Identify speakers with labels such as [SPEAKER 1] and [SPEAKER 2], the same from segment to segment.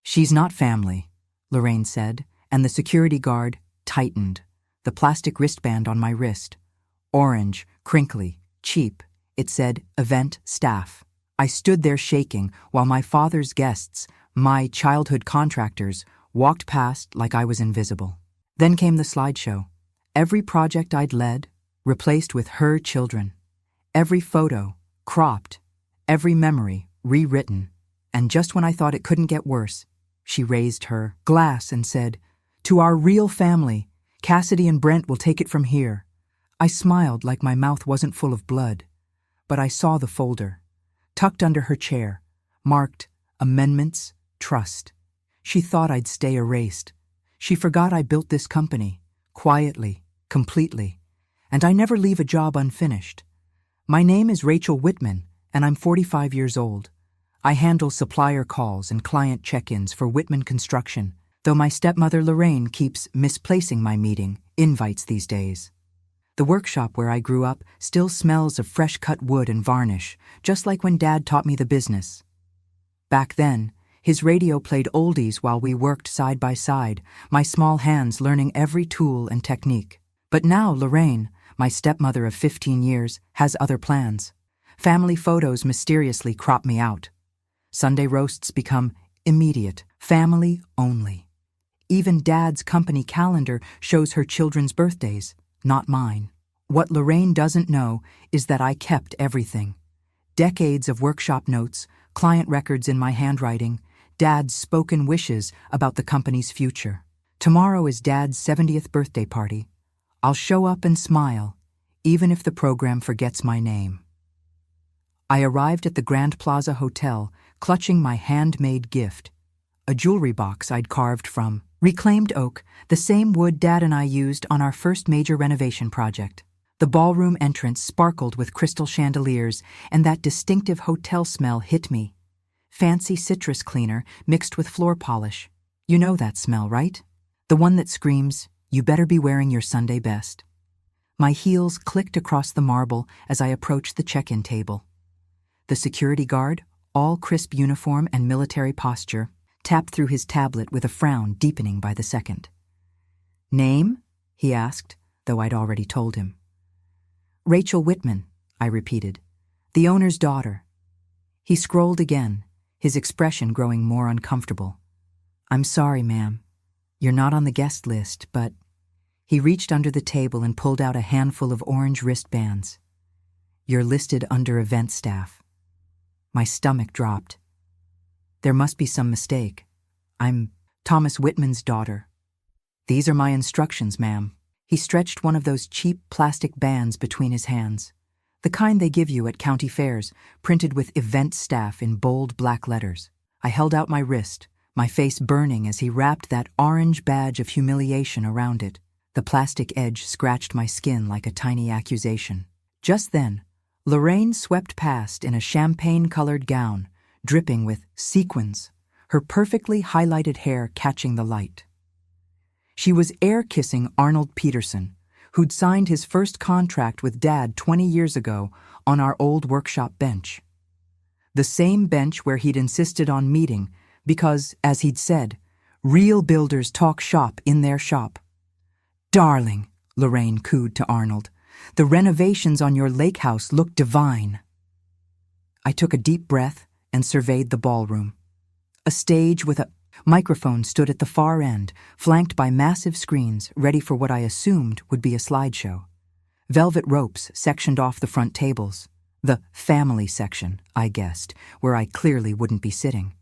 [SPEAKER 1] "She's not family," Lorraine said, and the security guard tightened, the plastic wristband on my wrist. Orange, crinkly, cheap. It said, "Event Staff." I stood there shaking while my father's guests, my childhood contractors, walked past like I was invisible. Then came the slideshow. Every project I'd led, replaced with her children. Every photo, cropped. Every memory, rewritten. And just when I thought it couldn't get worse, she raised her glass and said, "To our real family, Cassidy and Brent will take it from here." I smiled like my mouth wasn't full of blood, but I saw the folder, tucked under her chair, marked Amendments, Trust. She thought I'd stay erased. She forgot I built this company, quietly, completely, and I never leave a job unfinished. My name is Rachel Whitman, and I'm 45 years old. I handle supplier calls and client check-ins for Whitman Construction, though my stepmother Lorraine keeps misplacing my meeting invites these days. The workshop where I grew up still smells of fresh-cut wood and varnish, just like when Dad taught me the business. Back then, his radio played oldies while we worked side by side, my small hands learning every tool and technique. But now Lorraine, my stepmother of 15 years, has other plans. Family photos mysteriously crop me out. Sunday roasts become immediate, family only. Even Dad's company calendar shows her children's birthdays, not mine. What Lorraine doesn't know is that I kept everything. Decades of workshop notes, client records in my handwriting, Dad's spoken wishes about the company's future. Tomorrow is Dad's 70th birthday party. I'll show up and smile, even if the program forgets my name. I arrived at the Grand Plaza Hotel, clutching my handmade gift, a jewelry box I'd carved from reclaimed oak, the same wood Dad and I used on our first major renovation project. The ballroom entrance sparkled with crystal chandeliers, and that distinctive hotel smell hit me. Fancy citrus cleaner mixed with floor polish. You know that smell, right? The one that screams, "You better be wearing your Sunday best." My heels clicked across the marble as I approached the check-in table. The security guard, all crisp uniform and military posture, tapped through his tablet with a frown deepening by the second. "Name?" he asked, though I'd already told him. "Rachel Whitman," I repeated. "The owner's daughter." He scrolled again, his expression growing more uncomfortable. "I'm sorry, ma'am. You're not on the guest list, but..." He reached under the table and pulled out a handful of orange wristbands. "You're listed under event staff." My stomach dropped. There must be some mistake. I'm Thomas Whitman's daughter. "These are my instructions, ma'am." He stretched one of those cheap plastic bands between his hands, the kind they give you at county fairs, printed with event staff in bold black letters. I held out my wrist, my face burning as he wrapped that orange badge of humiliation around it. The plastic edge scratched my skin like a tiny accusation. Just then, Lorraine swept past in a champagne-colored gown, dripping with sequins, her perfectly highlighted hair catching the light. She was air-kissing Arnold Peterson, who'd signed his first contract with Dad 20 years ago on our old workshop bench. The same bench where he'd insisted on meeting because, as he'd said, real builders talk shop in their shop. "Darling," Lorraine cooed to Arnold, "the renovations on your lake house look divine." I took a deep breath and surveyed the ballroom. A stage with a microphone stood at the far end, flanked by massive screens ready for what I assumed would be a slideshow. Velvet ropes sectioned off the front tables. The family section, I guessed, where I clearly wouldn't be sitting.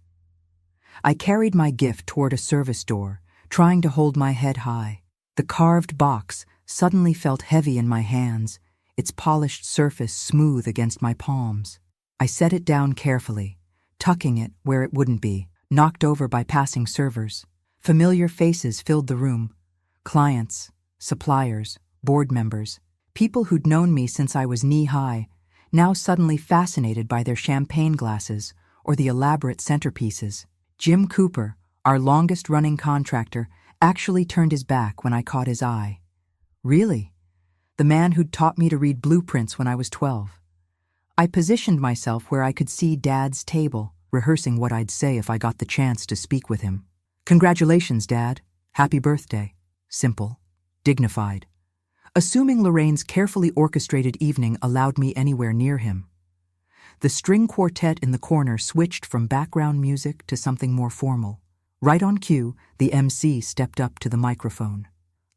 [SPEAKER 1] I carried my gift toward a service door, trying to hold my head high. The carved box suddenly felt heavy in my hands, its polished surface smooth against my palms. I set it down carefully, tucking it where it wouldn't be, knocked over by passing servers. Familiar faces filled the room. Clients, suppliers, board members, people who'd known me since I was knee-high, now suddenly fascinated by their champagne glasses or the elaborate centerpieces. Jim Cooper, our longest-running contractor, actually turned his back when I caught his eye. Really? The man who'd taught me to read blueprints when I was 12. I positioned myself where I could see Dad's table, rehearsing what I'd say if I got the chance to speak with him. "Congratulations, Dad. Happy birthday." Simple, dignified. Assuming Lorraine's carefully orchestrated evening allowed me anywhere near him. The string quartet in the corner switched from background music to something more formal. Right on cue, the MC stepped up to the microphone.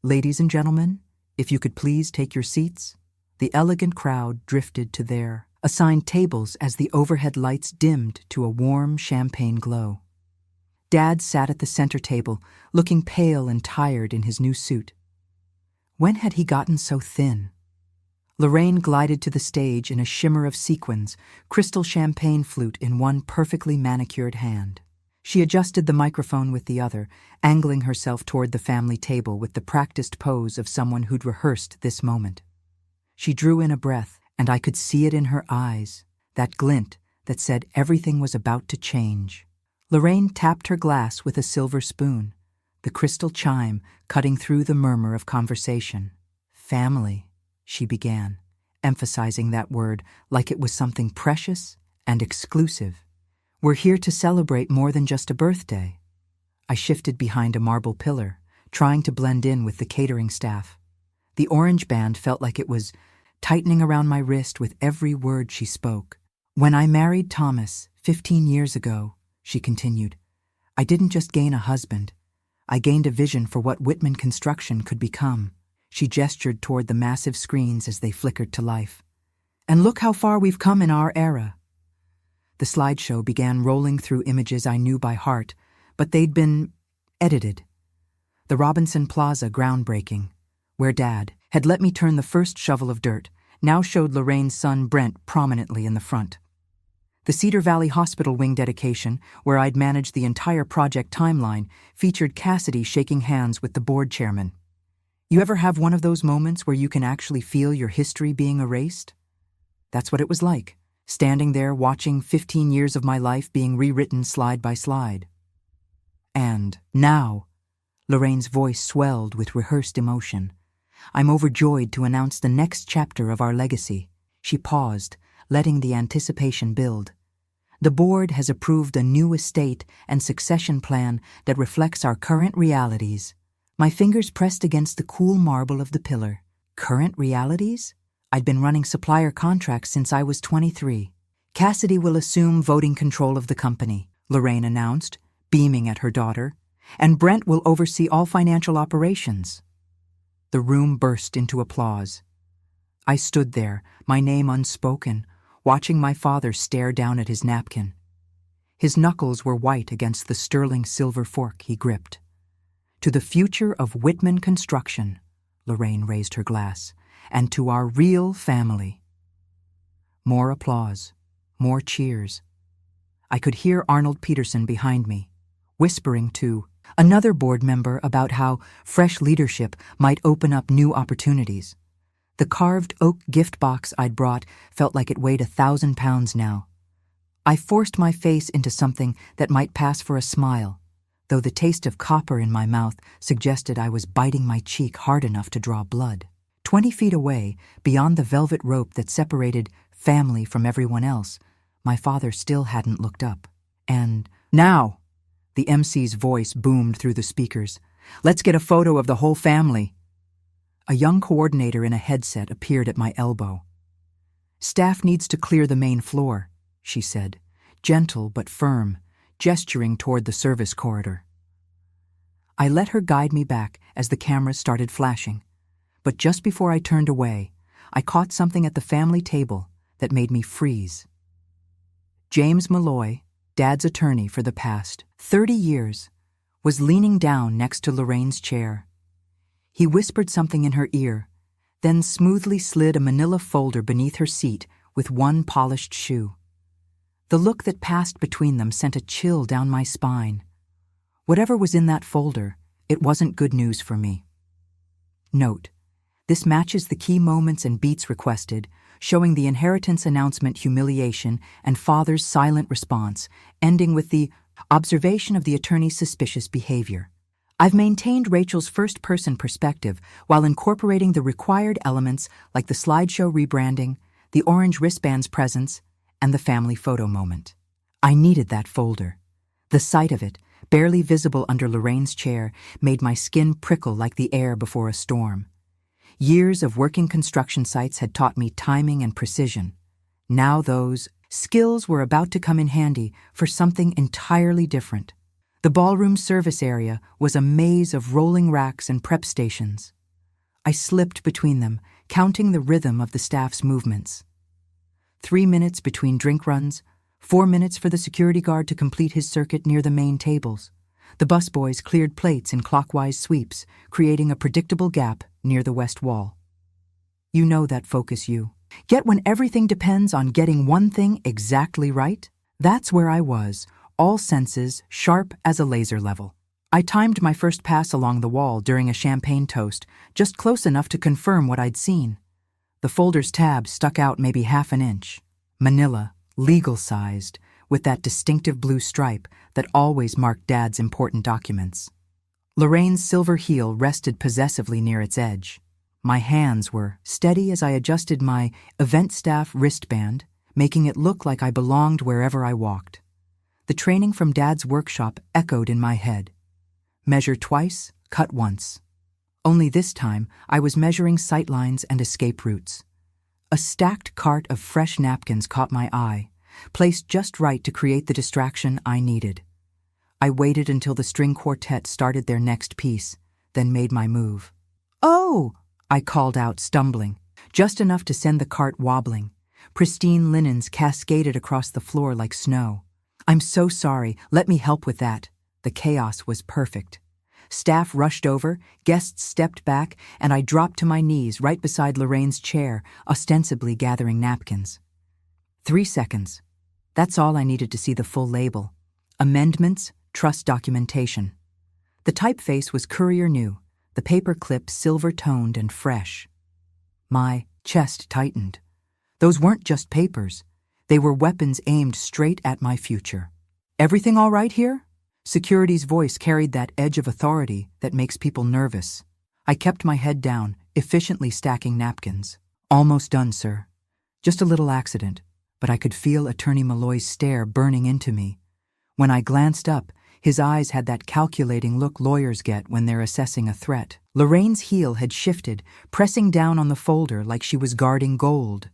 [SPEAKER 1] "Ladies and gentlemen, if you could please take your seats." The elegant crowd drifted to their assigned tables as the overhead lights dimmed to a warm champagne glow. Dad sat at the center table, looking pale and tired in his new suit. When had he gotten so thin? Lorraine glided to the stage in a shimmer of sequins, crystal champagne flute in one perfectly manicured hand. She adjusted the microphone with the other, angling herself toward the family table with the practiced pose of someone who'd rehearsed this moment. She drew in a breath, and I could see it in her eyes, that glint that said everything was about to change. Lorraine tapped her glass with a silver spoon, the crystal chime cutting through the murmur of conversation. "Family," she began, emphasizing that word like it was something precious and exclusive. "We're here to celebrate more than just a birthday." I shifted behind a marble pillar, trying to blend in with the catering staff. The orange band felt like it was tightening around my wrist with every word she spoke. "When I married Thomas 15 years ago," she continued, "I didn't just gain a husband. I gained a vision for what Whitman Construction could become." She gestured toward the massive screens as they flickered to life. "And look how far we've come in our era." The slideshow began rolling through images I knew by heart, but they'd been edited. The Robinson Plaza groundbreaking, where Dad had let me turn the first shovel of dirt, now showed Lorraine's son Brent prominently in the front. The Cedar Valley Hospital wing dedication, where I'd managed the entire project timeline, featured Cassidy shaking hands with the board chairman. You ever have one of those moments where you can actually feel your history being erased? That's what it was like, standing there watching 15 years of my life being rewritten slide by slide. "And now," Lorraine's voice swelled with rehearsed emotion, "I'm overjoyed to announce the next chapter of our legacy." She paused, letting the anticipation build. "The board has approved a new estate and succession plan that reflects our current realities." My fingers pressed against the cool marble of the pillar. Current realities? I'd been running supplier contracts since I was 23. "Cassidy will assume voting control of the company," Lorraine announced, beaming at her daughter, "and Brent will oversee all financial operations." The room burst into applause. I stood there, my name unspoken, watching my father stare down at his napkin. His knuckles were white against the sterling silver fork he gripped. "To the future of Whitman Construction," Lorraine raised her glass, "and to our real family." More applause, more cheers. I could hear Arnold Peterson behind me, whispering to another board member about how fresh leadership might open up new opportunities. The carved oak gift box I'd brought felt like it weighed 1,000 pounds now. I forced my face into something that might pass for a smile, though the taste of copper in my mouth suggested I was biting my cheek hard enough to draw blood. 20 feet away, beyond the velvet rope that separated family from everyone else, my father still hadn't looked up. "And now," the MC's voice boomed through the speakers, "let's get a photo of the whole family." A young coordinator in a headset appeared at my elbow. "Staff needs to clear the main floor," she said, gentle but firm, gesturing toward the service corridor. I let her guide me back as the cameras started flashing, but just before I turned away, I caught something at the family table that made me freeze. James Malloy, Dad's attorney for the past 30 years, was leaning down next to Lorraine's chair. He whispered something in her ear, then smoothly slid a manila folder beneath her seat with one polished shoe. The look that passed between them sent a chill down my spine. Whatever was in that folder, it wasn't good news for me. Note: this matches the key moments and beats requested, showing the inheritance announcement humiliation and father's silent response, ending with the observation of the attorney's suspicious behavior. I've maintained Rachel's first-person perspective while incorporating the required elements like the slideshow rebranding, the orange wristband's presence, and the family photo moment. I needed that folder. The sight of it, barely visible under Lorraine's chair, made my skin prickle like the air before a storm. Years of working construction sites had taught me timing and precision. Now those skills were about to come in handy for something entirely different. The ballroom service area was a maze of rolling racks and prep stations. I slipped between them, counting the rhythm of the staff's movements. 3 minutes between drink runs, 4 minutes for the security guard to complete his circuit near the main tables. The busboys cleared plates in clockwise sweeps, creating a predictable gap near the west wall. You know that focus you. Yet when everything depends on getting one thing exactly right, that's where I was, all senses sharp as a laser level. I timed my first pass along the wall during a champagne toast, just close enough to confirm what I'd seen. The folder's tab stuck out maybe half an inch. Manila, legal-sized, with that distinctive blue stripe that always marked Dad's important documents. Lorraine's silver heel rested possessively near its edge. My hands were steady as I adjusted my event staff wristband, making it look like I belonged wherever I walked. The training from Dad's workshop echoed in my head. Measure twice, cut once. Only this time, I was measuring sightlines and escape routes. A stacked cart of fresh napkins caught my eye, placed just right to create the distraction I needed. I waited until the string quartet started their next piece, then made my move. "Oh!" I called out, stumbling, just enough to send the cart wobbling. Pristine linens cascaded across the floor like snow. "I'm so sorry, let me help with that." The chaos was perfect. Staff rushed over, guests stepped back, and I dropped to my knees right beside Lorraine's chair, ostensibly gathering napkins. 3 seconds. That's all I needed to see the full label. Amendments, trust documentation. The typeface was courier new, the paper clip silver-toned and fresh. My chest tightened. Those weren't just papers. They were weapons aimed straight at my future. "Everything all right here?" Security's voice carried that edge of authority that makes people nervous. I kept my head down, efficiently stacking napkins. "Almost done, sir. Just a little accident," but I could feel Attorney Malloy's stare burning into me. When I glanced up, his eyes had that calculating look lawyers get when they're assessing a threat. Lorraine's heel had shifted, pressing down on the folder like she was guarding gold.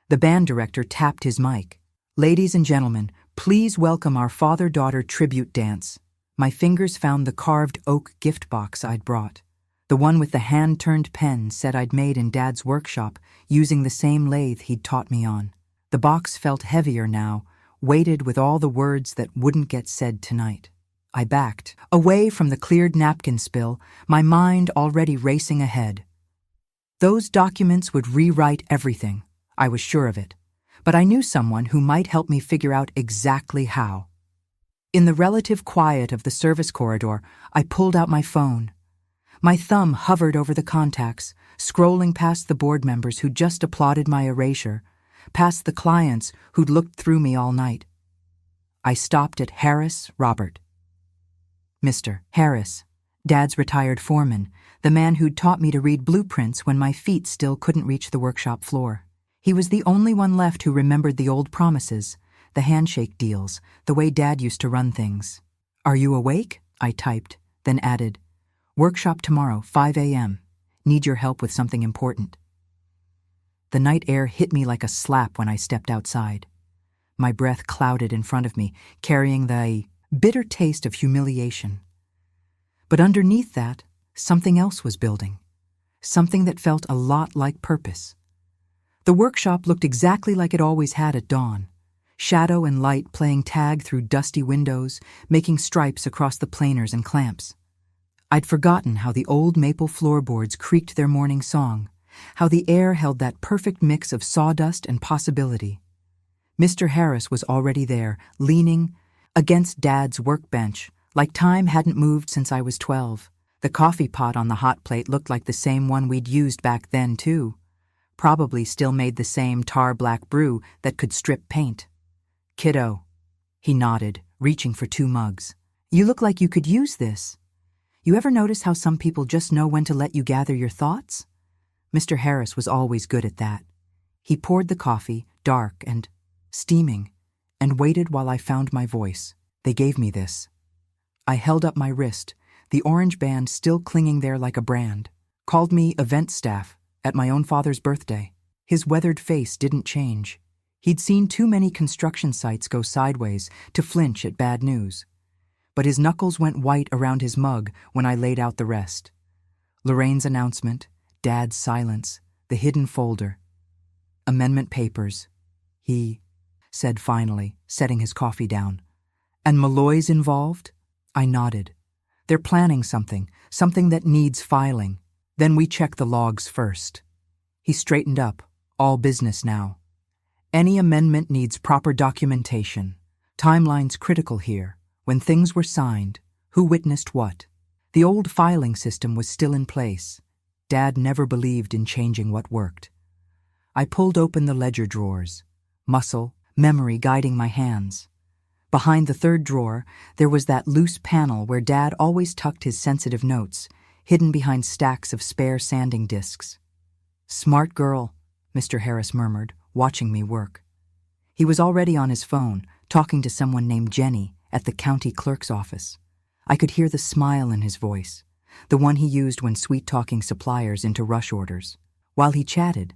[SPEAKER 1] The band director tapped his mic. "Ladies and gentlemen, please welcome our father-daughter tribute dance." My fingers found the carved oak gift box I'd brought. The one with the hand-turned pen said I'd made in Dad's workshop, using the same lathe he'd taught me on. The box felt heavier now, weighted with all the words that wouldn't get said tonight. I backed, away from the cleared napkin spill, my mind already racing ahead. Those documents would rewrite everything. I was sure of it. But I knew someone who might help me figure out exactly how. In the relative quiet of the service corridor, I pulled out my phone. My thumb hovered over the contacts, scrolling past the board members who'd just applauded my erasure, past the clients who'd looked through me all night. I stopped at Harris Robert. Mr. Harris, Dad's retired foreman, the man who'd taught me to read blueprints when my feet still couldn't reach the workshop floor. He was the only one left who remembered the old promises, the handshake deals, the way Dad used to run things. "Are you awake?" I typed, then added, "Workshop tomorrow, 5 a.m. Need your help with something important." The night air hit me like a slap when I stepped outside. My breath clouded in front of me, carrying the bitter taste of humiliation. But underneath that, something else was building. Something that felt a lot like purpose. The workshop looked exactly like it always had at dawn. Shadow and light playing tag through dusty windows, making stripes across the planers and clamps. I'd forgotten how the old maple floorboards creaked their morning song, how the air held that perfect mix of sawdust and possibility. Mr. Harris was already there, leaning against Dad's workbench, like time hadn't moved since I was 12. The coffee pot on the hot plate looked like the same one we'd used back then, too. Probably still made the same tar-black brew that could strip paint. "Kiddo," he nodded, reaching for 2 mugs. "You look like you could use this. You ever notice how some people just know when to let you gather your thoughts?" Mr. Harris was always good at that. He poured the coffee, dark and steaming, and waited while I found my voice. They gave me this. I held up my wrist, the orange band still clinging there like a brand. Called me event staff at my own father's birthday. His weathered face didn't change. He'd seen too many construction sites go sideways to flinch at bad news. But his knuckles went white around his mug when I laid out the rest. Lorraine's announcement, Dad's silence, the hidden folder. Amendment papers, he said finally, setting his coffee down. And Malloy's involved? I nodded. They're planning something that needs filing. Then we check the logs first. He straightened up, all business now. Any amendment needs proper documentation. Timeline's critical here. When things were signed, who witnessed what? The old filing system was still in place. Dad never believed in changing what worked. I pulled open the ledger drawers. Muscle, memory guiding my hands. Behind the third drawer, there was that loose panel where Dad always tucked his sensitive notes, hidden behind stacks of spare sanding discs. "Smart girl," Mr. Harris murmured, watching me work. He was already on his phone, talking to someone named Jenny at the county clerk's office. I could hear the smile in his voice, the one he used when sweet-talking suppliers into rush orders. While he chatted,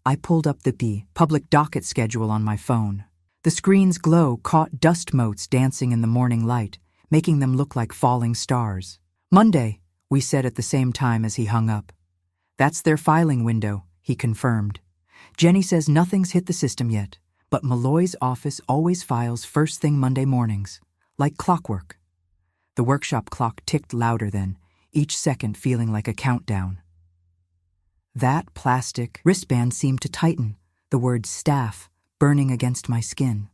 [SPEAKER 1] I pulled up the public docket schedule on my phone. The screen's glow caught dust motes dancing in the morning light, making them look like falling stars. "Monday," we said at the same time as he hung up. "That's their filing window," he confirmed. "Jenny says nothing's hit the system yet, but Malloy's office always files first thing Monday mornings, like clockwork." The workshop clock ticked louder then, each second feeling like a countdown. That plastic wristband seemed to tighten, the word staff burning against my skin.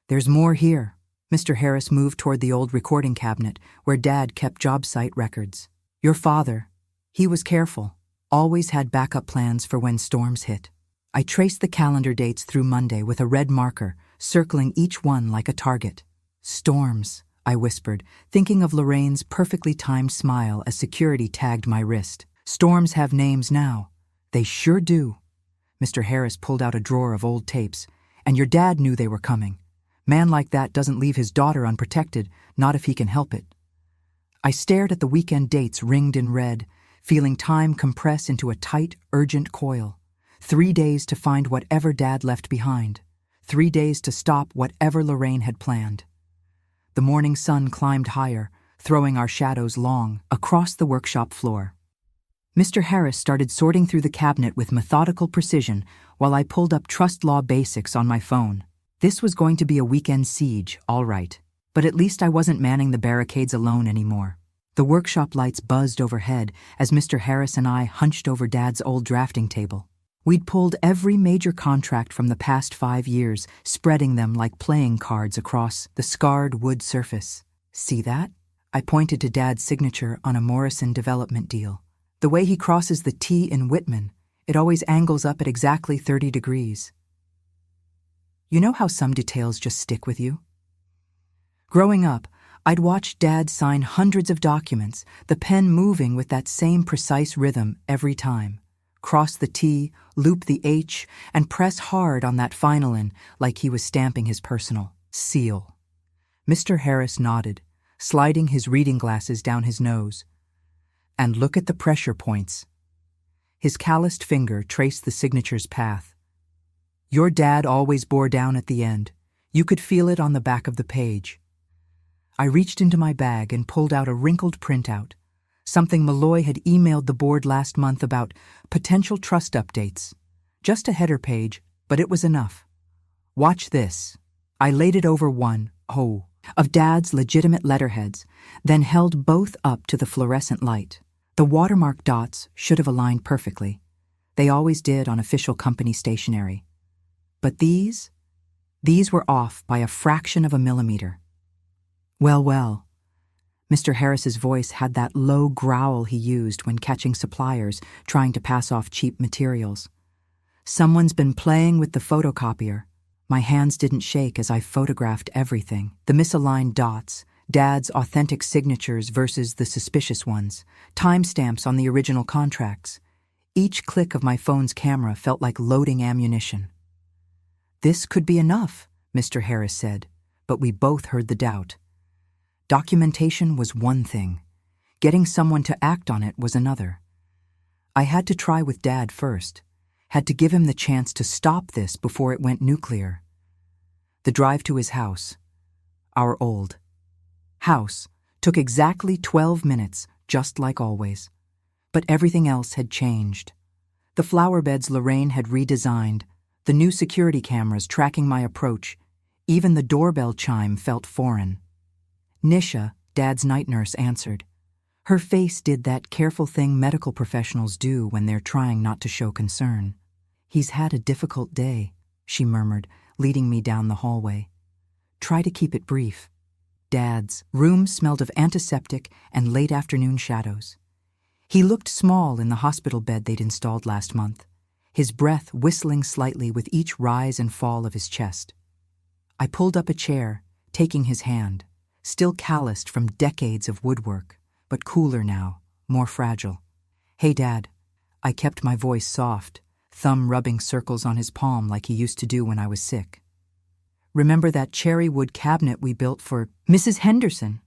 [SPEAKER 1] "There's more here." Mr. Harris moved toward the old recording cabinet where Dad kept job site records. "Your father, he was careful, always had backup plans for when storms hit." I traced the calendar dates through Monday with a red marker, circling each one like a target. "Storms," I whispered, thinking of Lorraine's perfectly timed smile as security tagged my wrist. "Storms have names now." "They sure do." Mr. Harris pulled out a drawer of old tapes. "And your dad knew they were coming. Man like that doesn't leave his daughter unprotected, not if he can help it." I stared at the weekend dates ringed in red, feeling time compress into a tight, urgent coil. 3 days to find whatever Dad left behind. 3 days to stop whatever Lorraine had planned. The morning sun climbed higher, throwing our shadows long across the workshop floor. Mr. Harris started sorting through the cabinet with methodical precision while I pulled up trust law basics on my phone. This was going to be a weekend siege, all right. But at least I wasn't manning the barricades alone anymore. The workshop lights buzzed overhead as Mr. Harris and I hunched over Dad's old drafting table. We'd pulled every major contract from the past 5 years, spreading them like playing cards across the scarred wood surface. "See that?" I pointed to Dad's signature on a Morrison development deal. "The way he crosses the T in Whitman, it always angles up at exactly 30 degrees. You know how some details just stick with you? Growing up, I'd watched Dad sign hundreds of documents, the pen moving with that same precise rhythm every time. Cross the T, loop the H, and press hard on that final in like he was stamping his personal seal. Mr. Harris nodded, sliding his reading glasses down his nose. "And look at the pressure points." His calloused finger traced the signature's path. "Your dad always bore down at the end. You could feel it on the back of the page." I reached into my bag and pulled out a wrinkled printout, something Malloy had emailed the board last month about potential trust updates. Just a header page, but it was enough. "Watch this." I laid it over one of Dad's legitimate letterheads, then held both up to the fluorescent light. The watermark dots should have aligned perfectly. They always did on official company stationery. But these were off by a fraction of a millimeter. Well. Mr. Harris's voice had that low growl he used when catching suppliers trying to pass off cheap materials. "Someone's been playing with the photocopier." My hands didn't shake as I photographed everything. The misaligned dots, Dad's authentic signatures versus the suspicious ones, timestamps on the original contracts. Each click of my phone's camera felt like loading ammunition. "This could be enough," Mr. Harris said, but we both heard the doubt. Documentation was one thing. Getting someone to act on it was another. I had to try with Dad first, had to give him the chance to stop this before it went nuclear. The drive to his house, our old house, took exactly 12 minutes, just like always. But everything else had changed. The flower beds Lorraine had redesigned, the new security cameras tracking my approach, even the doorbell chime felt foreign. Nisha, Dad's night nurse, answered. Her face did that careful thing medical professionals do when they're trying not to show concern. He's had a difficult day, she murmured, leading me down the hallway. Try to keep it brief. Dad's room smelled of antiseptic and late afternoon shadows. He looked small in the hospital bed they'd installed last month, his breath whistling slightly with each rise and fall of his chest. I pulled up a chair, taking his hand, still calloused from decades of woodwork, but cooler now, more fragile. Hey, Dad. I kept my voice soft, thumb rubbing circles on his palm like he used to do when I was sick. Remember that cherry wood cabinet we built for Mrs. Henderson?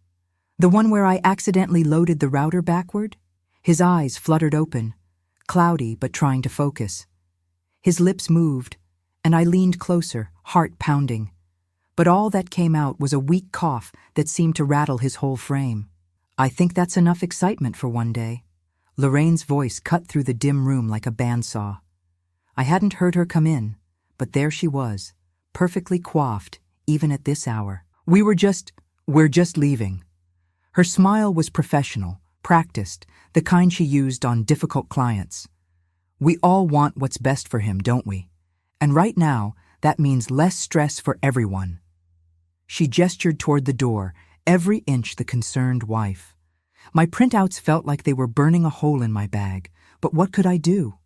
[SPEAKER 1] The one where I accidentally loaded the router backward? His eyes fluttered open, cloudy but trying to focus. His lips moved, and I leaned closer, heart pounding. But all that came out was a weak cough that seemed to rattle his whole frame. I think that's enough excitement for one day. Lorraine's voice cut through the dim room like a bandsaw. I hadn't heard her come in, but there she was, perfectly coiffed, even at this hour. We're just leaving. Her smile was professional, practiced, the kind she used on difficult clients. We all want what's best for him, don't we? And right now, that means less stress for everyone. She gestured toward the door, every inch the concerned wife. My printouts felt like they were burning a hole in my bag, but what could I do?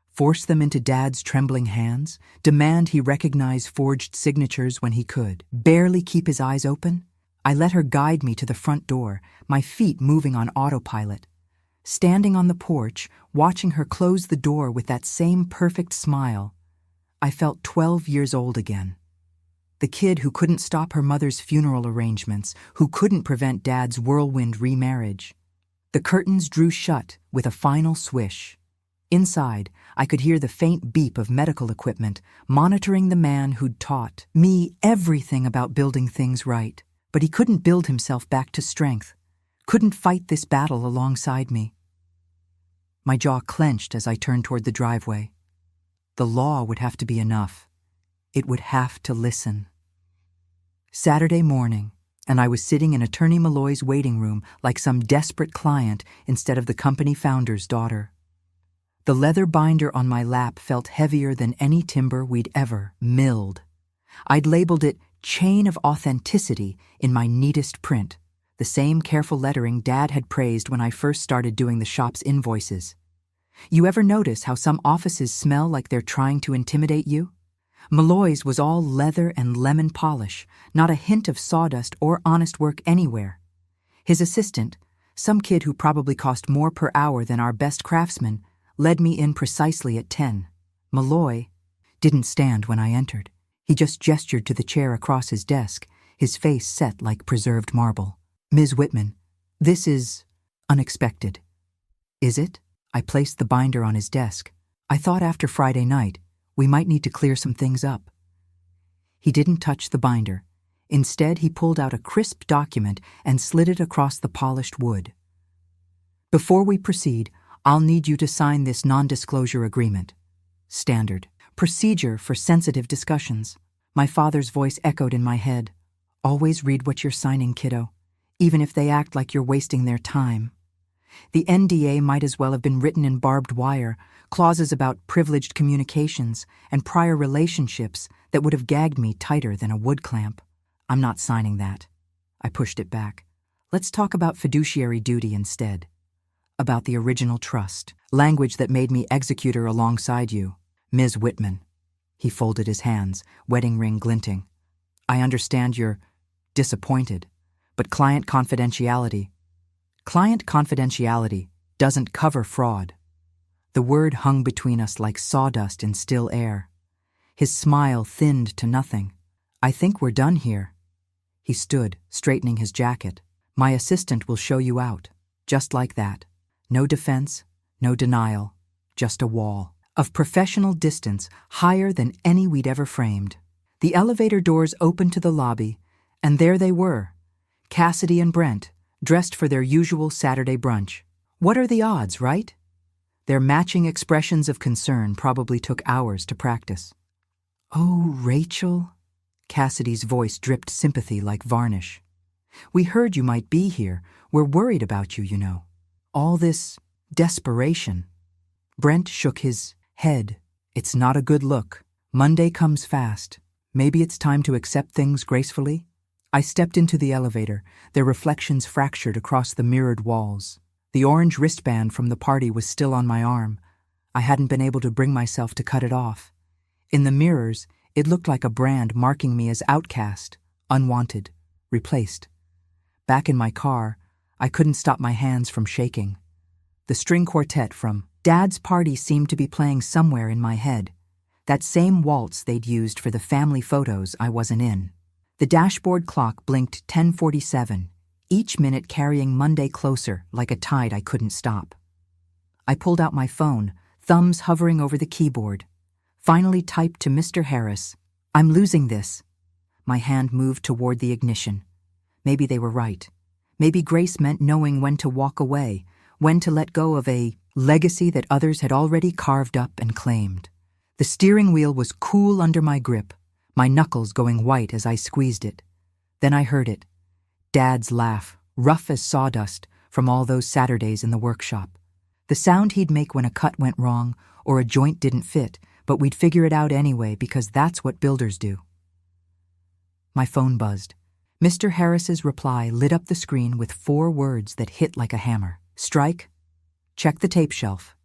[SPEAKER 1] Force them into Dad's trembling hands? Demand he recognize forged signatures when he could? Barely keep his eyes open? I let her guide me to the front door, my feet moving on autopilot. Standing on the porch, watching her close the door with that same perfect smile, I felt 12 years old again. The kid who couldn't stop her mother's funeral arrangements, who couldn't prevent Dad's whirlwind remarriage. The curtains drew shut with a final swish. Inside, I could hear the faint beep of medical equipment, monitoring the man who'd taught me everything about building things right. But he couldn't build himself back to strength, couldn't fight this battle alongside me. My jaw clenched as I turned toward the driveway. The law would have to be enough. It would have to listen. Saturday morning, and I was sitting in Attorney Malloy's waiting room like some desperate client instead of the company founder's daughter. The leather binder on my lap felt heavier than any timber we'd ever milled. I'd labeled it Chain of Authenticity in my neatest print, the same careful lettering Dad had praised when I first started doing the shop's invoices. You ever notice how some offices smell like they're trying to intimidate you? Malloy's was all leather and lemon polish, not a hint of sawdust or honest work anywhere. His assistant, some kid who probably cost more per hour than our best craftsman, led me in precisely at 10. Malloy didn't stand when I entered. He just gestured to the chair across his desk, his face set like preserved marble. Ms. Whitman, this is unexpected. Is it? I placed the binder on his desk. I thought after Friday night, we might need to clear some things up. He didn't touch the binder. Instead, he pulled out a crisp document and slid it across the polished wood. Before we proceed, I'll need you to sign this non-disclosure agreement. Standard. Procedure for sensitive discussions. My father's voice echoed in my head. Always read what you're signing, kiddo, even if they act like you're wasting their time. The NDA might as well have been written in barbed wire, clauses about privileged communications and prior relationships that would have gagged me tighter than a wood clamp. I'm not signing that. I pushed it back. Let's talk about fiduciary duty instead. About the original trust, language that made me executor alongside you. Ms. Whitman. He folded his hands, wedding ring glinting. I understand you're disappointed, but client confidentiality doesn't cover fraud. The word hung between us like sawdust in still air. His smile thinned to nothing. I think we're done here. He stood, straightening his jacket. My assistant will show you out. Just like that. No defense, no denial, just a wall of professional distance higher than any we'd ever framed. The elevator doors opened to the lobby, and there they were, Cassidy and Brent, dressed for their usual Saturday brunch. What are the odds, right? Their matching expressions of concern probably took hours to practice. "Oh, Rachel," Cassidy's voice dripped sympathy like varnish. "We heard you might be here. We're worried about you, you know. All this desperation." Brent shook his head. "It's not a good look. Monday comes fast. Maybe it's time to accept things gracefully." I stepped into the elevator, their reflections fractured across the mirrored walls. The orange wristband from the party was still on my arm. I hadn't been able to bring myself to cut it off. In the mirrors, it looked like a brand marking me as outcast, unwanted, replaced. Back in my car, I couldn't stop my hands from shaking. The string quartet from Dad's party seemed to be playing somewhere in my head, that same waltz they'd used for the family photos I wasn't in. The dashboard clock blinked 10:47, each minute carrying Monday closer like a tide I couldn't stop. I pulled out my phone, thumbs hovering over the keyboard. Finally typed to Mr. Harris, "I'm losing this." My hand moved toward the ignition. Maybe they were right. Maybe grace meant knowing when to walk away, when to let go of a legacy that others had already carved up and claimed. The steering wheel was cool under my grip, my knuckles going white as I squeezed it. Then I heard it. Dad's laugh, rough as sawdust, from all those Saturdays in the workshop. The sound he'd make when a cut went wrong or a joint didn't fit, but we'd figure it out anyway because that's what builders do. My phone buzzed. Mr. Harris's reply lit up the screen with 4 words that hit like a hammer. "Strike. Check the tape shelf."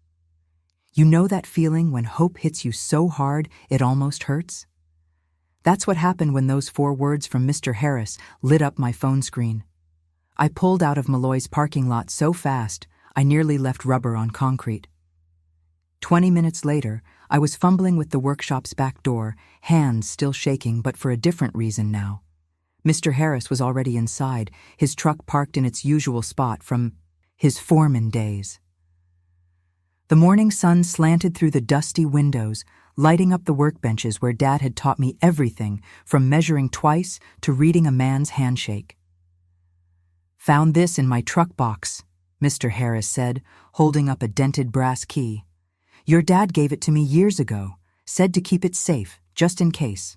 [SPEAKER 1] You know that feeling when hope hits you so hard it almost hurts? That's what happened when those 4 words from Mr. Harris lit up my phone screen. I pulled out of Malloy's parking lot so fast I nearly left rubber on concrete. 20 minutes later, I was fumbling with the workshop's back door, hands still shaking, but for a different reason now. Mr. Harris was already inside, his truck parked in its usual spot from his foreman days. The morning sun slanted through the dusty windows, lighting up the workbenches where Dad had taught me everything from measuring twice to reading a man's handshake. "Found this in my truck box," Mr. Harris said, holding up a dented brass key. "Your dad gave it to me years ago, said to keep it safe, just in case."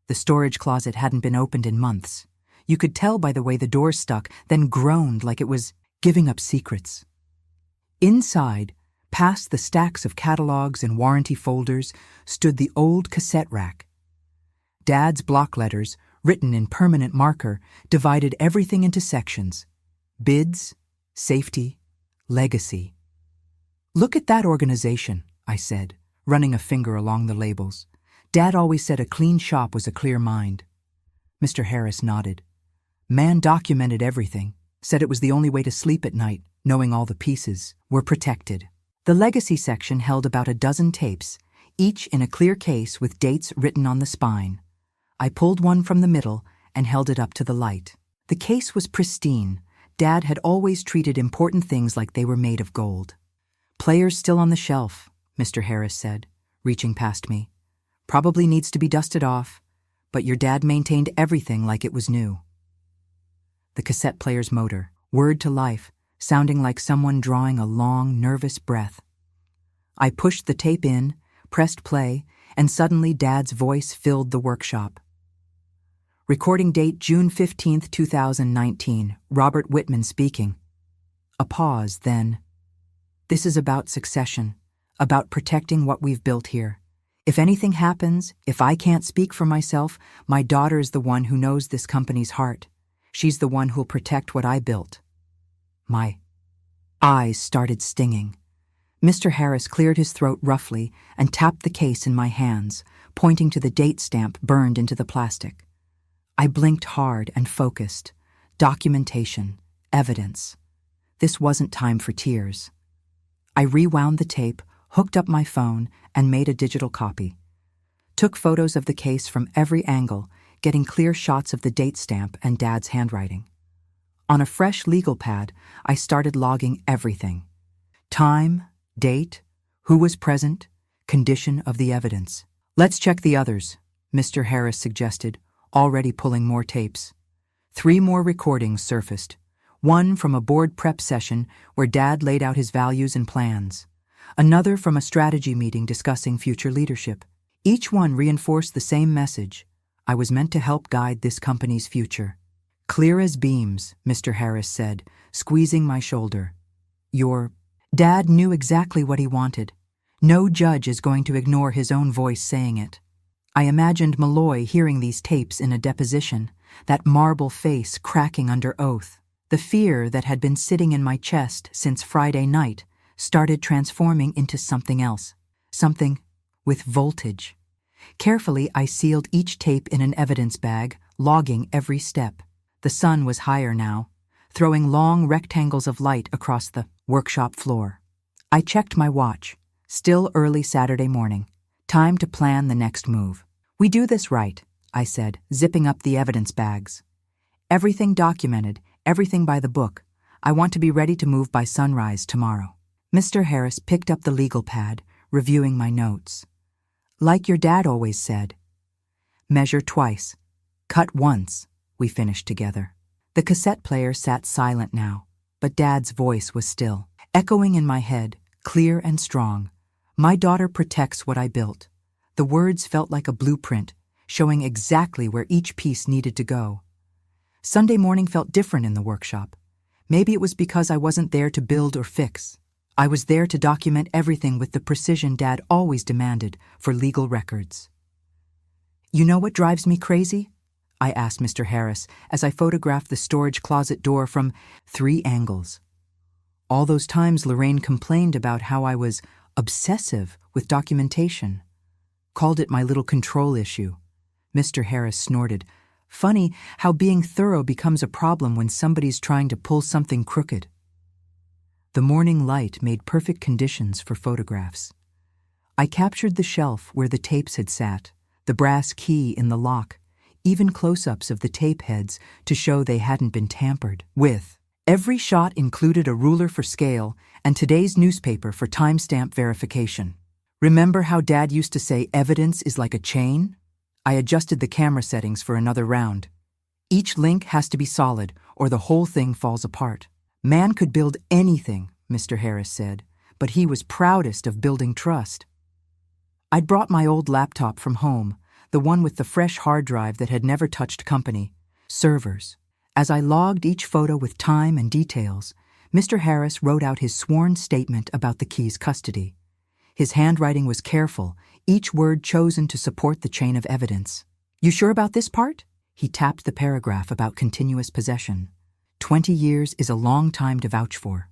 [SPEAKER 1] The storage closet hadn't been opened in months. You could tell by the way the door stuck, then groaned like it was giving up secrets. Inside, past the stacks of catalogs and warranty folders, stood the old cassette rack. Dad's block letters, written in permanent marker, divided everything into sections: bids, safety, legacy. "Look at that organization," I said, running a finger along the labels. "Dad always said a clean shop was a clear mind." Mr. Harris nodded. "Man documented everything, said it was the only way to sleep at night, knowing all the pieces were protected." The legacy section held about a dozen tapes, each in a clear case with dates written on the spine. I pulled one from the middle and held it up to the light. The case was pristine. Dad had always treated important things like they were made of gold. "Players still on the shelf," Mr. Harris said, reaching past me. "Probably needs to be dusted off, but your dad maintained everything like it was new." The cassette player's motor, whirred to life, sounding like someone drawing a long, nervous breath. I pushed the tape in, pressed play, and suddenly Dad's voice filled the workshop. "Recording date June 15th, 2019, Robert Whitman speaking." A pause, then. "This is about succession, about protecting what we've built here. If anything happens, if I can't speak for myself, my daughter is the one who knows this company's heart. She's the one who'll protect what I built." My eyes started stinging. Mr. Harris cleared his throat roughly and tapped the case in my hands, pointing to the date stamp burned into the plastic. I blinked hard and focused. Documentation, evidence. This wasn't time for tears. I rewound the tape, hooked up my phone, and made a digital copy. Took photos of the case from every angle, getting clear shots of the date stamp and Dad's handwriting. On a fresh legal pad, I started logging everything. Time, date, who was present, condition of the evidence. "Let's check the others," Mr. Harris suggested, already pulling more tapes. 3 more recordings surfaced. One from a board prep session where Dad laid out his values and plans. Another from a strategy meeting discussing future leadership. Each one reinforced the same message. I was meant to help guide this company's future. "Clear as beams," Mr. Harris said, squeezing my shoulder. Dad knew exactly what he wanted. No judge is going to ignore his own voice saying it. I imagined Malloy hearing these tapes in a deposition, that marble face cracking under oath. The fear that had been sitting in my chest since Friday night started transforming into something else. Something with voltage. Carefully, I sealed each tape in an evidence bag, logging every step. The sun was higher now, throwing long rectangles of light across the workshop floor. I checked my watch. Still early Saturday morning. Time to plan the next move. "We do this right," I said, zipping up the evidence bags. "Everything documented, everything by the book. I want to be ready to move by sunrise tomorrow." Mr. Harris picked up the legal pad, reviewing my notes. "Like your dad always said. Measure twice. Cut once," we finished together. The cassette player sat silent now, but Dad's voice was still, echoing in my head, clear and strong. "My daughter protects what I built." The words felt like a blueprint, showing exactly where each piece needed to go. Sunday morning felt different in the workshop. Maybe it was because I wasn't there to build or fix. I was there to document everything with the precision Dad always demanded for legal records. "You know what drives me crazy?" I asked Mr. Harris as I photographed the storage closet door from 3 angles. All those times Lorraine complained about how I was obsessive with documentation. Called it my little control issue. Mr. Harris snorted. "Funny how being thorough becomes a problem when somebody's trying to pull something crooked." The morning light made perfect conditions for photographs. I captured the shelf where the tapes had sat, the brass key in the lock, even close-ups of the tape heads to show they hadn't been tampered with. Every shot included a ruler for scale and today's newspaper for timestamp verification. Remember how Dad used to say evidence is like a chain? I adjusted the camera settings for another round. Each link has to be solid or the whole thing falls apart. "Man could build anything," Mr. Harris said, but he was proudest of building trust. I'd brought my old laptop from home, the one with the fresh hard drive that had never touched company servers. As I logged each photo with time and details, Mr. Harris wrote out his sworn statement about the key's custody. His handwriting was careful, each word chosen to support the chain of evidence. "You sure about this part?" He tapped the paragraph about continuous possession. 20 years is a long time to vouch for.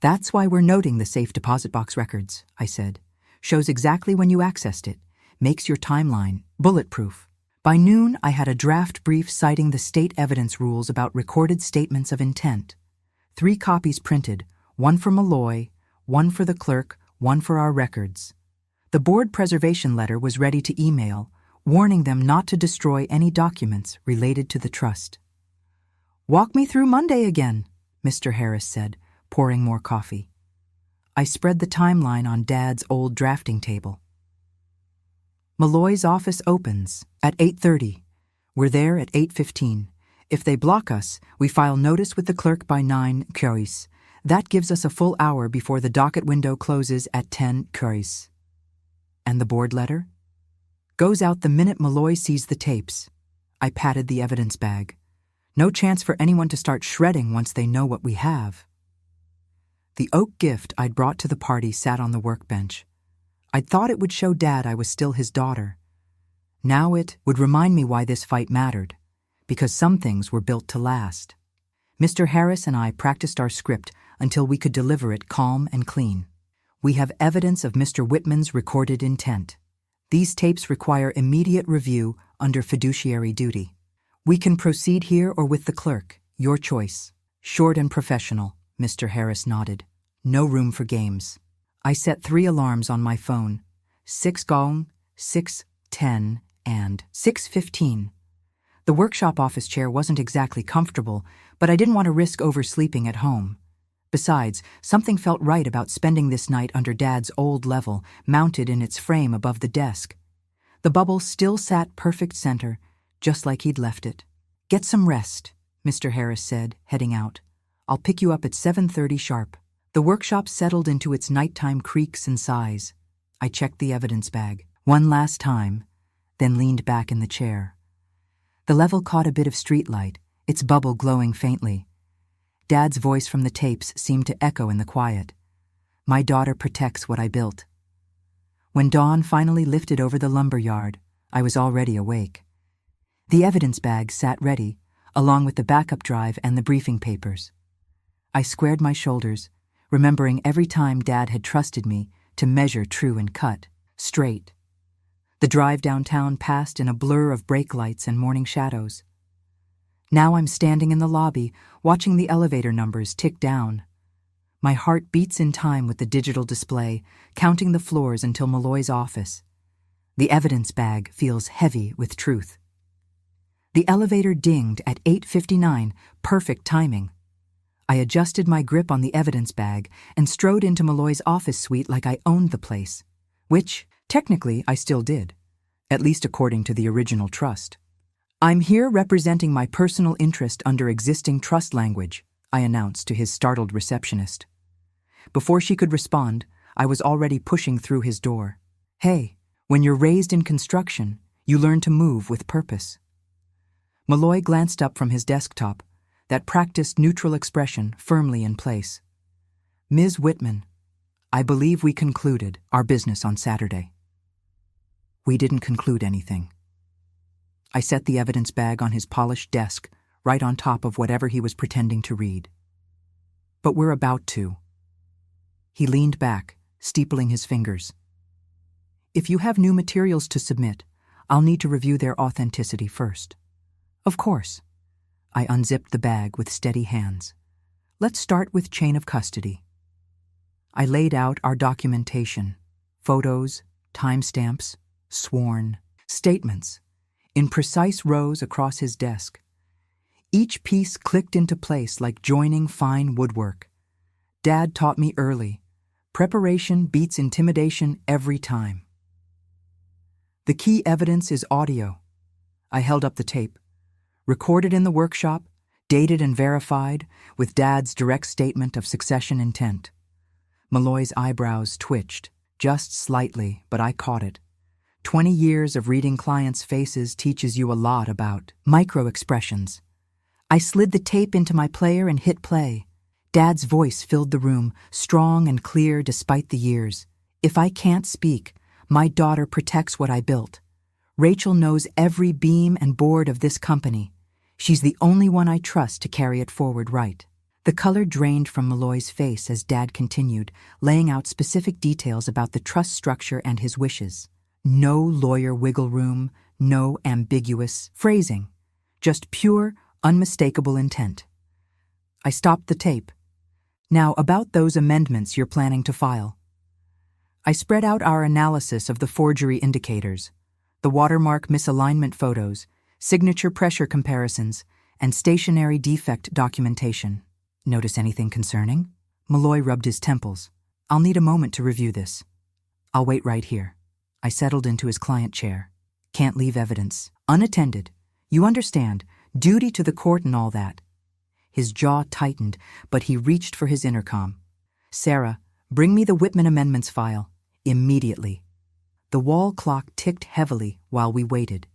[SPEAKER 1] "That's why we're noting the safe deposit box records," I said. "Shows exactly when you accessed it. Makes your timeline bulletproof." By noon, I had a draft brief citing the state evidence rules about recorded statements of intent. 3 copies printed, one for Malloy, one for the clerk, one for our records. The board preservation letter was ready to email, warning them not to destroy any documents related to the trust. "Walk me through Monday again," Mr. Harris said, pouring more coffee. I spread the timeline on Dad's old drafting table. Malloy's office opens at 8:30. We're there at 8:15. If they block us, we file notice with the clerk by 9 Curies. That gives us a full hour before the docket window closes at 10 Curies. And the board letter? Goes out the minute Malloy sees the tapes. I patted the evidence bag. No chance for anyone to start shredding once they know what we have. The oak gift I'd brought to the party sat on the workbench. I'd thought it would show Dad I was still his daughter. Now it would remind me why this fight mattered, because some things were built to last. Mr. Harris and I practiced our script until we could deliver it calm and clean. We have evidence of Mr. Whitman's recorded intent. These tapes require immediate review under fiduciary duty. We can proceed here or with the clerk, your choice. Short and professional, Mr. Harris nodded. No room for games. I set 3 alarms on my phone. 6 gong, 6 10, and 6:15. The workshop office chair wasn't exactly comfortable, but I didn't want to risk oversleeping at home. Besides, something felt right about spending this night under Dad's old level, mounted in its frame above the desk. The bubble still sat perfect center, just like he'd left it. "Get some rest," Mr. Harris said, heading out. "I'll pick you up at 7:30 sharp." The workshop settled into its nighttime creaks and sighs. I checked the evidence bag one last time, then leaned back in the chair. The level caught a bit of streetlight, its bubble glowing faintly. Dad's voice from the tapes seemed to echo in the quiet. "My daughter protects what I built." When dawn finally lifted over the lumber yard, I was already awake. The evidence bag sat ready, along with the backup drive and the briefing papers. I squared my shoulders, remembering every time Dad had trusted me to measure true and cut, straight. The drive downtown passed in a blur of brake lights and morning shadows. Now I'm standing in the lobby, watching the elevator numbers tick down. My heart beats in time with the digital display, counting the floors until Malloy's office. The evidence bag feels heavy with truth. The elevator dinged at 8:59, perfect timing. I adjusted my grip on the evidence bag and strode into Malloy's office suite like I owned the place, which, technically, I still did, at least according to the original trust. "I'm here representing my personal interest under existing trust language," I announced to his startled receptionist. Before she could respond, I was already pushing through his door. "Hey, when you're raised in construction, you learn to move with purpose." Malloy glanced up from his desktop, that practiced neutral expression firmly in place. "Ms. Whitman, I believe we concluded our business on Saturday." We didn't conclude anything. I set the evidence bag on his polished desk, right on top of whatever he was pretending to read. "But we're about to." He leaned back, steepling his fingers. "If you have new materials to submit, I'll need to review their authenticity first." "Of course." I unzipped the bag with steady hands. "Let's start with chain of custody." I laid out our documentation, photos, timestamps, sworn statements, in precise rows across his desk. Each piece clicked into place like joining fine woodwork. Dad taught me early, preparation beats intimidation every time. "The key evidence is audio." I held up the tape. "Recorded in the workshop, dated and verified, with Dad's direct statement of succession intent." Malloy's eyebrows twitched, just slightly, but I caught it. 20 years of reading clients' faces teaches you a lot about micro-expressions. I slid the tape into my player and hit play. Dad's voice filled the room, strong and clear despite the years. "If I can't speak, my daughter protects what I built. Rachel knows every beam and board of this company. She's the only one I trust to carry it forward right." The color drained from Malloy's face as Dad continued, laying out specific details about the trust structure and his wishes. No lawyer wiggle room, no ambiguous phrasing, just pure, unmistakable intent. I stopped the tape. "Now, about those amendments you're planning to file." I spread out our analysis of the forgery indicators, the watermark misalignment photos, signature pressure comparisons, and stationary defect documentation. "Notice anything concerning?" Malloy rubbed his temples. "I'll need a moment to review this." "I'll wait right here." I settled into his client chair. "Can't leave evidence unattended. You understand, duty to the court and all that." His jaw tightened, but he reached for his intercom. "Sarah, bring me the Whitman amendments file. Immediately." The wall clock ticked heavily while we waited.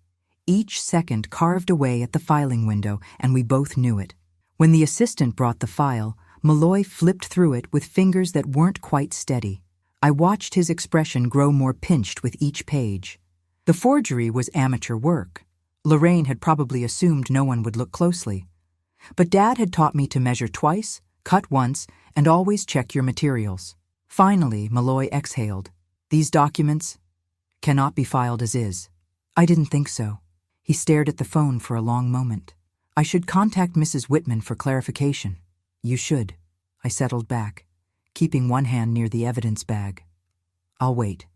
[SPEAKER 1] Each second carved away at the filing window, and we both knew it. When the assistant brought the file, Malloy flipped through it with fingers that weren't quite steady. I watched his expression grow more pinched with each page. The forgery was amateur work. Lorraine had probably assumed no one would look closely. But Dad had taught me to measure twice, cut once, and always check your materials. Finally, Malloy exhaled. "These documents cannot be filed as is." I didn't think so. He stared at the phone for a long moment. "I should contact Mrs. Whitman for clarification." "You should." I settled back, keeping one hand near the evidence bag. "I'll wait."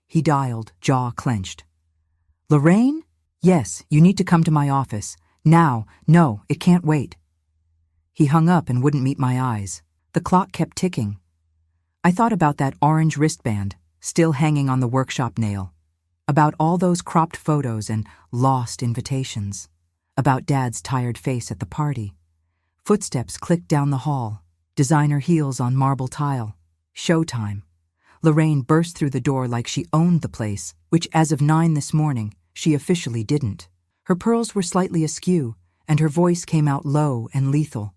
[SPEAKER 1] He dialed, jaw clenched. Lorraine? Yes, you need to come to my office. Now. No, it can't wait. He hung up and wouldn't meet my eyes. The clock kept ticking. I thought about that orange wristband, still hanging on the workshop nail. About all those cropped photos and lost invitations. About Dad's tired face at the party. Footsteps clicked down the hall. Designer heels on marble tile. Showtime. Lorraine burst through the door like she owned the place, which as of 9 this morning, she officially didn't. Her pearls were slightly askew, and her voice came out low and lethal.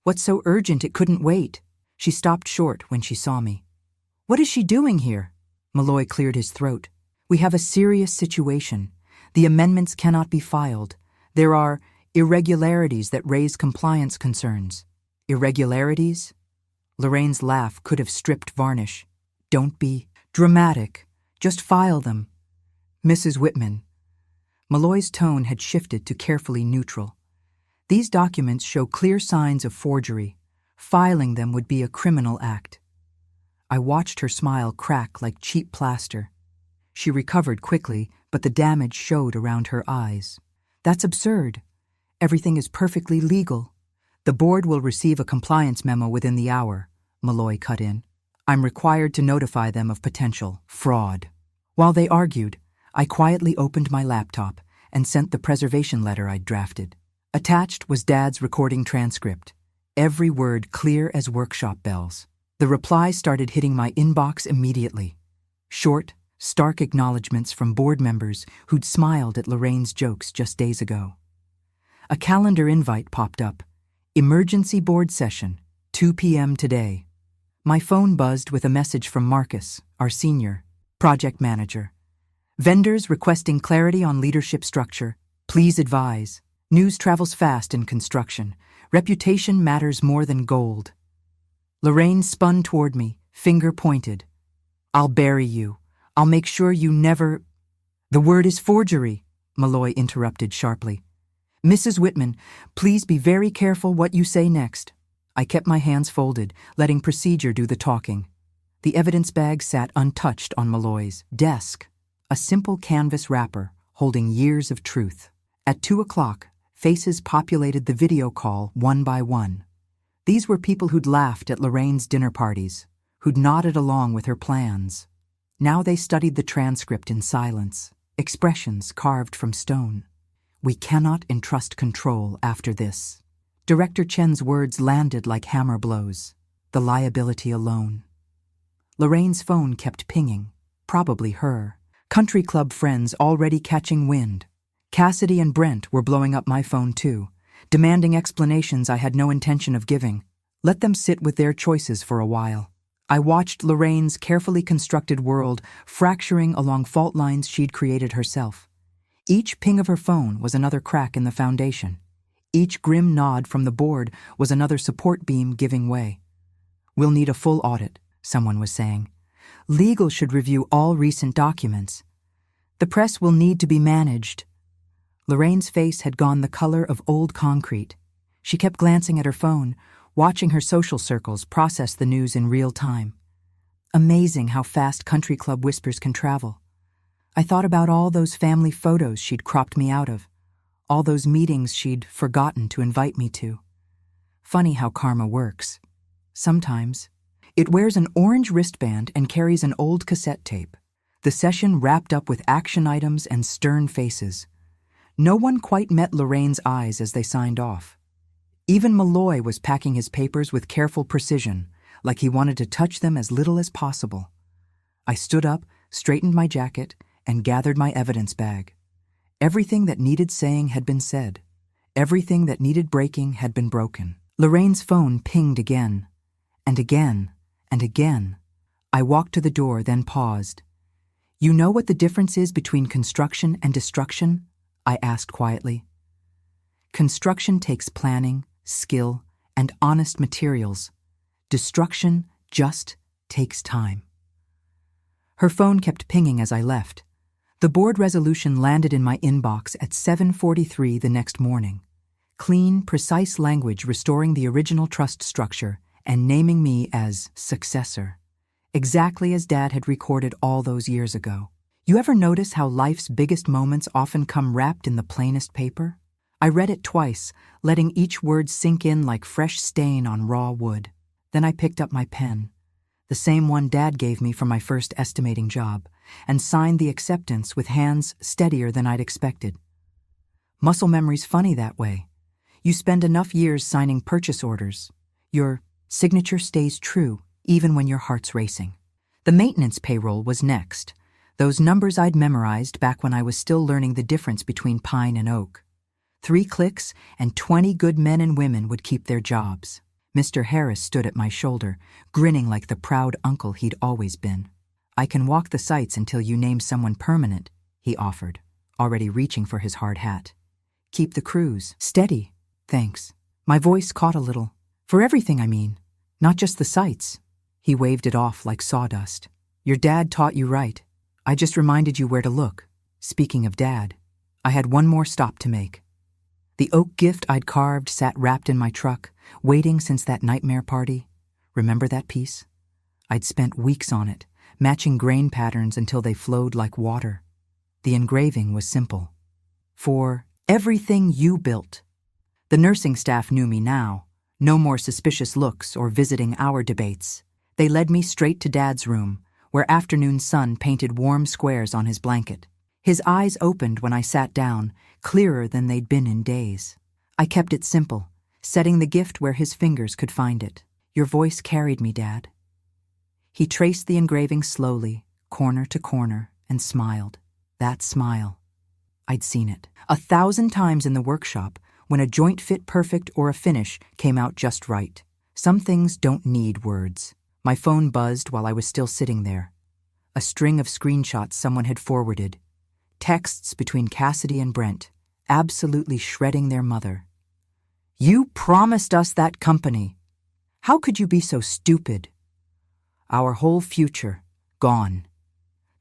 [SPEAKER 1] What's so urgent it couldn't wait? She stopped short when she saw me. What is she doing here? Malloy cleared his throat. We have a serious situation. The amendments cannot be filed. There are irregularities that raise compliance concerns. Irregularities? Lorraine's laugh could have stripped varnish. Don't be dramatic. Just file them. Mrs. Whitman. Malloy's tone had shifted to carefully neutral. These documents show clear signs of forgery. Filing them would be a criminal act. I watched her smile crack like cheap plaster. She recovered quickly, but the damage showed around her eyes. That's absurd. Everything is perfectly legal. The board will receive a compliance memo within the hour, Malloy cut in. I'm required to notify them of potential fraud. While they argued, I quietly opened my laptop and sent the preservation letter I'd drafted. Attached was Dad's recording transcript, every word clear as workshop bells. The reply started hitting my inbox immediately. Short, stark acknowledgments from board members who'd smiled at Lorraine's jokes just days ago. A calendar invite popped up. Emergency board session, 2 p.m. today. My phone buzzed with a message from Marcus, our senior project manager. Vendors requesting clarity on leadership structure. Please advise. News travels fast in construction. Reputation matters more than gold. Lorraine spun toward me, finger pointed. I'll bury you. I'll make sure you never... The word is forgery, Malloy interrupted sharply. Mrs. Whitman, please be very careful what you say next. I kept my hands folded, letting procedure do the talking. The evidence bag sat untouched on Malloy's desk, a simple canvas wrapper holding years of truth. At 2 o'clock, faces populated the video call one by one. These were people who'd laughed at Lorraine's dinner parties, who'd nodded along with her plans. Now they studied the transcript in silence, expressions carved from stone. We cannot entrust control after this. Director Chen's words landed like hammer blows. The liability alone. Lorraine's phone kept pinging. Probably her. Country club friends already catching wind. Cassidy and Brent were blowing up my phone too, demanding explanations I had no intention of giving. Let them sit with their choices for a while. I watched Lorraine's carefully constructed world fracturing along fault lines she'd created herself. Each ping of her phone was another crack in the foundation. Each grim nod from the board was another support beam giving way. We'll need a full audit, someone was saying. Legal should review all recent documents. The press will need to be managed. Lorraine's face had gone the color of old concrete. She kept glancing at her phone, watching her social circles process the news in real time. Amazing how fast country club whispers can travel. I thought about all those family photos she'd cropped me out of, all those meetings she'd forgotten to invite me to. Funny how karma works. Sometimes. It wears an orange wristband and carries an old cassette tape. The session wrapped up with action items and stern faces. No one quite met Lorraine's eyes as they signed off. Even Malloy was packing his papers with careful precision, like he wanted to touch them as little as possible. I stood up, straightened my jacket, and gathered my evidence bag. Everything that needed saying had been said. Everything that needed breaking had been broken. Lorraine's phone pinged again, and again, and again. I walked to the door, then paused. You know what the difference is between construction and destruction? I asked quietly. Construction takes planning, skill, and honest materials. Destruction just takes time. Her phone kept pinging as I left. The board resolution landed in my inbox at 7:43 the next morning. Clean, precise language restoring the original trust structure and naming me as successor. Exactly as Dad had recorded all those years ago. You ever notice how life's biggest moments often come wrapped in the plainest paper? I read it twice, letting each word sink in like fresh stain on raw wood. Then I picked up my pen, the same one Dad gave me for my first estimating job, and signed the acceptance with hands steadier than I'd expected. Muscle memory's funny that way. You spend enough years signing purchase orders. Your signature stays true, even when your heart's racing. The maintenance payroll was next, those numbers I'd memorized back when I was still learning the difference between pine and oak. 3 clicks, and 20 good men and women would keep their jobs. Mr. Harris stood at my shoulder, grinning like the proud uncle he'd always been. "I can walk the sites until you name someone permanent," he offered, already reaching for his hard hat. "Keep the crews steady." "Thanks." My voice caught a little. "For everything, I mean. Not just the sites." He waved it off like sawdust. "Your dad taught you right. I just reminded you where to look." Speaking of Dad, I had one more stop to make. The oak gift I'd carved sat wrapped in my truck, waiting since that nightmare party. Remember that piece? I'd spent weeks on it, matching grain patterns until they flowed like water. The engraving was simple. "For everything you built." The nursing staff knew me now. No more suspicious looks or visiting hour debates. They led me straight to Dad's room, where afternoon sun painted warm squares on his blanket. His eyes opened when I sat down, clearer than they'd been in days. I kept it simple, setting the gift where his fingers could find it. "Your voice carried me, Dad." He traced the engraving slowly, corner to corner, and smiled. That smile. I'd seen it 1,000 times in the workshop when a joint fit perfect or a finish came out just right. Some things don't need words. My phone buzzed while I was still sitting there. A string of screenshots someone had forwarded. Texts between Cassidy and Brent, absolutely shredding their mother. "You promised us that company. How could you be so stupid?" Our whole future, gone.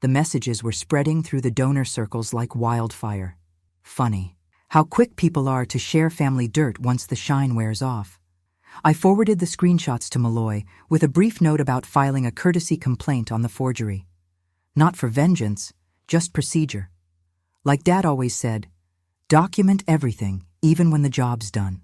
[SPEAKER 1] The messages were spreading through the donor circles like wildfire. Funny, how quick people are to share family dirt once the shine wears off. I forwarded the screenshots to Malloy with a brief note about filing a courtesy complaint on the forgery. Not for vengeance, just procedure. Like Dad always said, document everything, even when the job's done.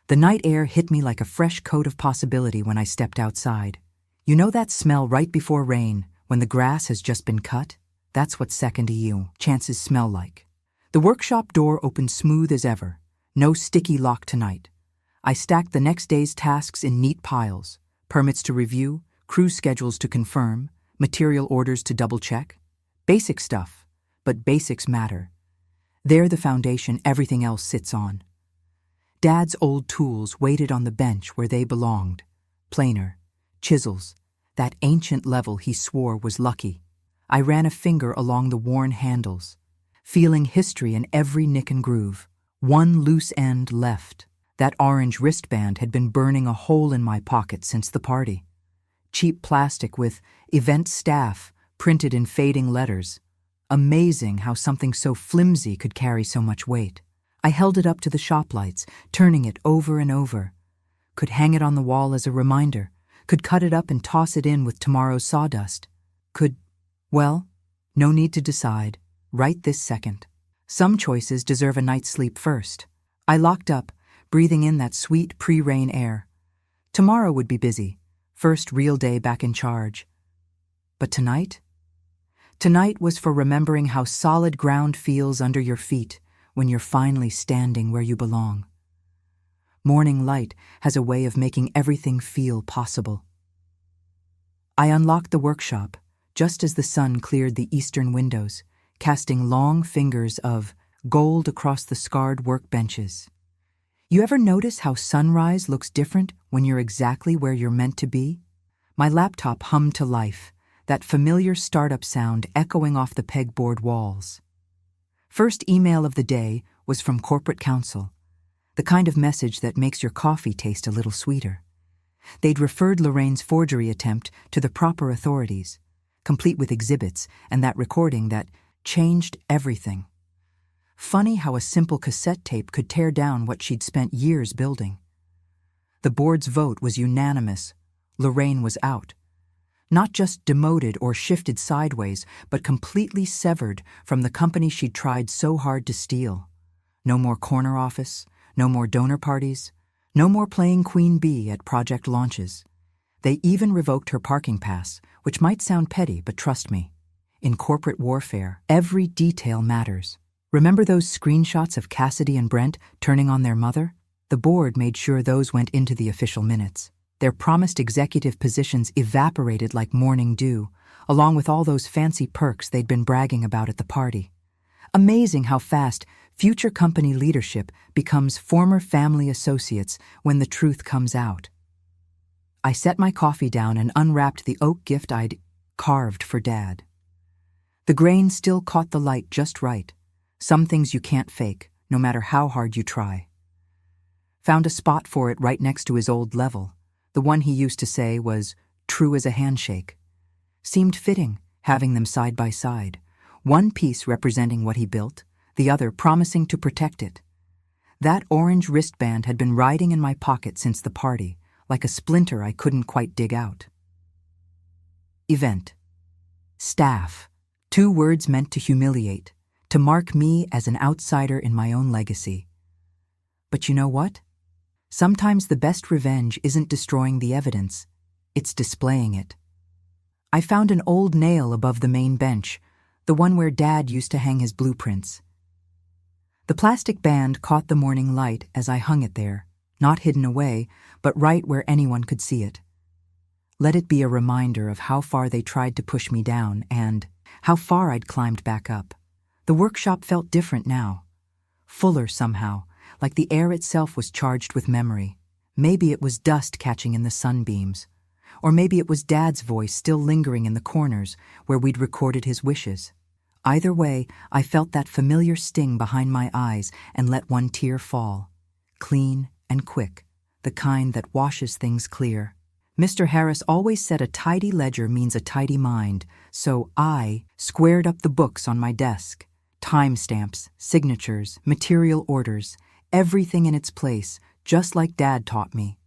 [SPEAKER 1] The night air hit me like a fresh coat of possibility when I stepped outside. You know that smell right before rain, when the grass has just been cut? That's what second to you chances smell like. The workshop door opened smooth as ever. No sticky lock tonight. I stacked the next day's tasks in neat piles. Permits to review, crew schedules to confirm, material orders to double-check. Basic stuff. But basics matter. They're the foundation everything else sits on. Dad's old tools waited on the bench where they belonged. Planer, chisels, that ancient level he swore was lucky. I ran a finger along the worn handles, feeling history in every nick and groove. One loose end left. That orange wristband had been burning a hole in my pocket since the party. Cheap plastic with "Event Staff" printed in fading letters. Amazing how something so flimsy could carry so much weight. I held it up to the shop lights, turning it over and over. Could hang it on the wall as a reminder. Could cut it up and toss it in with tomorrow's sawdust. Well, no need to decide. Right this second. Some choices deserve a night's sleep first. I locked up, breathing in that sweet pre-rain air. Tomorrow would be busy. First real day back in charge. But tonight? Tonight was for remembering how solid ground feels under your feet when you're finally standing where you belong. Morning light has a way of making everything feel possible. I unlocked the workshop just as the sun cleared the eastern windows, casting long fingers of gold across the scarred workbenches. You ever notice how sunrise looks different when you're exactly where you're meant to be? My laptop hummed to life, that familiar startup sound echoing off the pegboard walls. First email of the day was from corporate counsel, the kind of message that makes your coffee taste a little sweeter. They'd referred Lorraine's forgery attempt to the proper authorities, complete with exhibits and that recording that changed everything. Funny how a simple cassette tape could tear down what she'd spent years building. The board's vote was unanimous. Lorraine was out. Not just demoted or shifted sideways, but completely severed from the company she'd tried so hard to steal. No more corner office, no more donor parties, no more playing Queen Bee at project launches. They even revoked her parking pass, which might sound petty, but trust me. In corporate warfare, every detail matters. Remember those screenshots of Cassidy and Brent turning on their mother? The board made sure those went into the official minutes. Their promised executive positions evaporated like morning dew, along with all those fancy perks they'd been bragging about at the party. Amazing how fast future company leadership becomes former family associates when the truth comes out. I set my coffee down and unwrapped the oak gift I'd carved for Dad. The grain still caught the light just right. Some things you can't fake, no matter how hard you try. Found a spot for it right next to his old level. The one he used to say was true as a handshake. Seemed fitting, having them side by side. One piece representing what he built, the other promising to protect it. That orange wristband had been riding in my pocket since the party, like a splinter I couldn't quite dig out. Event. Staff. 2 words meant to humiliate, to mark me as an outsider in my own legacy. But you know what? Sometimes the best revenge isn't destroying the evidence, it's displaying it. I found an old nail above the main bench, the one where Dad used to hang his blueprints. The plastic band caught the morning light as I hung it there, not hidden away, but right where anyone could see it. Let it be a reminder of how far they tried to push me down and how far I'd climbed back up. The workshop felt different now, fuller somehow, like the air itself was charged with memory. Maybe it was dust catching in the sunbeams, or maybe it was Dad's voice still lingering in the corners where we'd recorded his wishes. Either way, I felt that familiar sting behind my eyes and let one tear fall. Clean and quick, the kind that washes things clear. Mr. Harris always said a tidy ledger means a tidy mind, so I squared up the books on my desk. Timestamps, signatures, material orders, everything in its place, just like Dad taught me.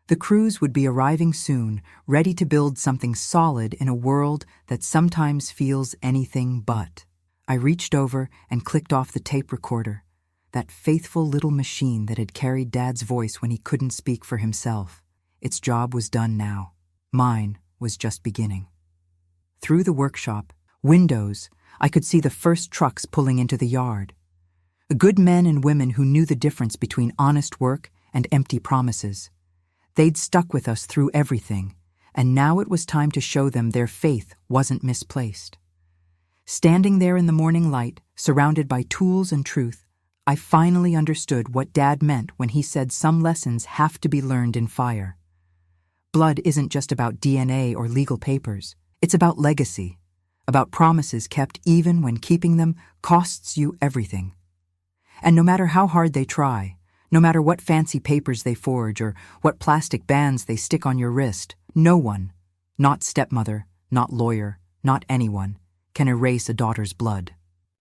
[SPEAKER 1] The crews would be arriving soon, ready to build something solid in a world that sometimes feels anything but. I reached over and clicked off the tape recorder, that faithful little machine that had carried Dad's voice when he couldn't speak for himself. Its job was done now. Mine was just beginning. Through the workshop, windows, I could see the first trucks pulling into the yard. Good men and women who knew the difference between honest work and empty promises. They'd stuck with us through everything, and now it was time to show them their faith wasn't misplaced. Standing there in the morning light, surrounded by tools and truth, I finally understood what Dad meant when he said some lessons have to be learned in fire. Blood isn't just about DNA or legal papers. It's about legacy, about promises kept even when keeping them costs you everything. And no matter how hard they try, no matter what fancy papers they forge or what plastic bands they stick on your wrist, no one, not stepmother, not lawyer, not anyone, can erase a daughter's blood.